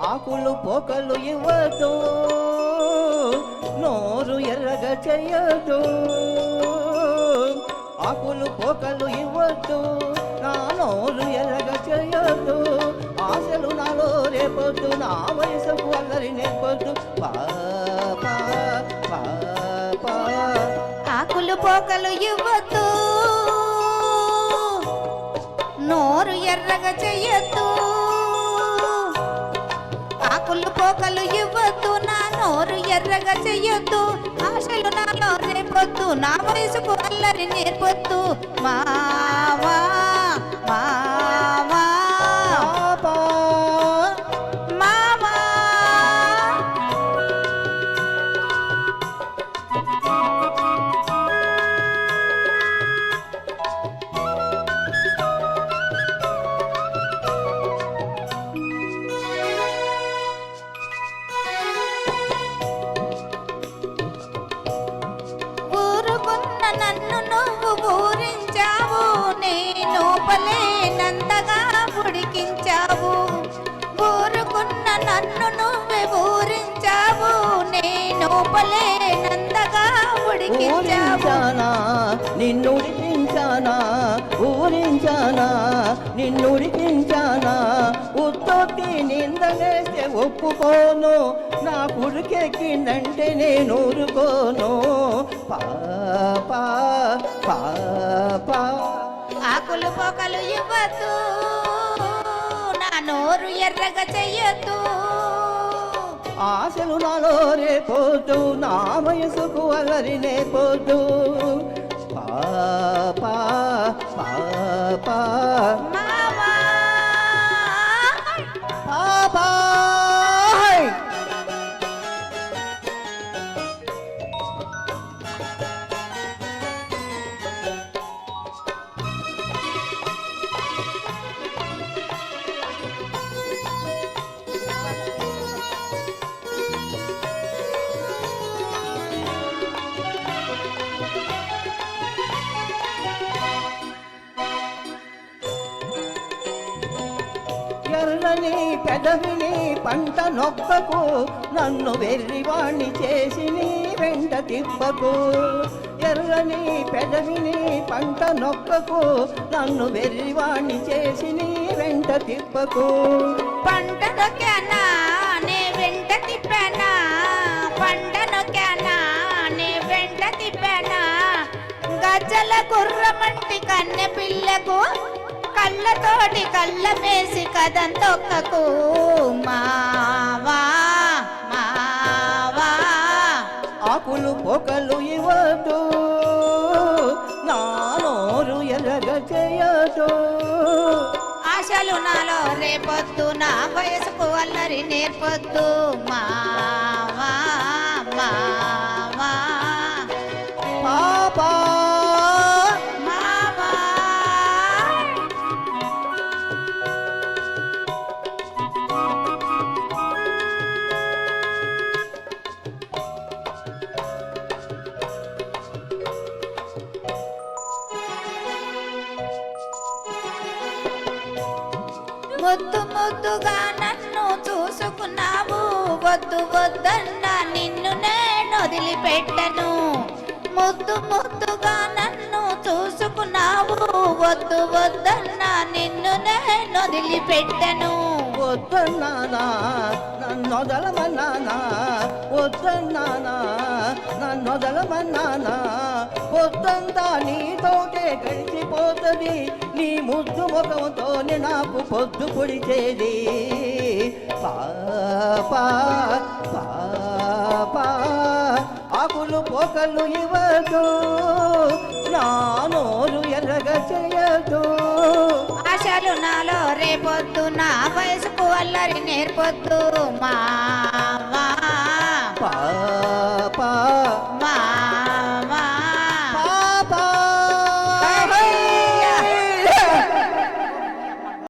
ఆకులు పోకలు ఇవ్వదు, నోరు ఎర్రగా చెయ్యదు. ఆకులు పోకలు ఇవ్వద్దు, నా నోరు ఎర్రగా చెయ్యొద్దు. ఆశలు నాలో రేపొద్దు, నా వయసుకు అల్లరి నేర్పొద్దు. పాపా పాపా ఆకులు పోకలు ఇవ్వద్దు, నోరు ఎర్రగా చెయ్యొద్దు. ఆకులు పోకలు ఇవ్వద్దు, నా నోరు ఎర్రగా చెయ్యొద్దు. ఆశలు నాలో రేపొద్దు, నా వయసుకు అల్లరి నేర్పొద్దు. మావా మావా పాపా మావా ఊరుకున్న నన్ను నువ్వు ఊరించావు, నేను పలేనంతగా ఉడికించావు. ఊరుకున్న నన్ను నువ్వే ఊరించావు, నేను పలేనంతగా ఉడికించావు. ఊరించానా నిన్నుడికించానా, ఊరించానా నిన్నుడికించానా. ఉత్తొత్తి నిందలేస్తే ఒప్పుకోను, నా కుడికెక్కిందంటే నేను ఊరుకోను. పాపా పాపా ఆకులు పోకలు ఇవ్వద్దు, నా నోరు ఎర్రగా చెయ్యొద్దు. ఆశలు నాలో రేపోద్దు, నా వయసుకు అలరి నేర్పొద్దు. పాపా పాపా మావా పాపా ఎర్రని పెదవిని పంట నొక్కకు, నన్ను వెర్రివాణ్ణి చేసి నీ వెంట తిప్పకు. ఎర్రని పెదవిని పంట నొక్కకు, నన్ను వెర్రివాణ్ణి చేసి నీ వెంట తిప్పకు. పంట నొక్కానా నే వెంట తిప్పానా, పంట నొక్కానా నే వెంట తిప్పానా. గజ్జల గుర్రమంటి కన్నె పిల్లకు, కళ్ళతోటి కళ్ళ మేసి కథం తొక్కకు. మావా మావా ఆకులు పొకలు ఇవ్వదు, నా నోరు ఎర్రగా చేయదు. ఆశలు నాలో రేపొద్దు, నా వయసుకు అల్లరి నేర్పొద్దు. మావా మావా పాపా మావా ముద్దు ముద్దుగా నన్ను చూసుకున్నావు, వద్దు వద్దన్నా నిన్ను నేను వదిలిపెట్టను. ముద్దు ముద్దుగా నన్ను చూసుకున్నావు, వద్దు వద్దన్నా నిన్ను నేను వదిలిపెట్టను. వద్దన్నానా నన్నొదలమన్నానా, వద్దన్నానా నన్నొదలమన్నానా. పొద్దంతా నీతోటే గడిచిపోతుంది, నీ ముద్దు ముఖంతోనే నాకు పొద్దు పొడిచేది. పాపా పాపా ఆకులు పోకలు ఇవ్వదు, నా నోరు ఎర్రగా చేయదు. ఆశలు నాలో రేపొద్దు, నా వయసుకు అల్లరి నేర్పొద్దు. మావా పాపా మా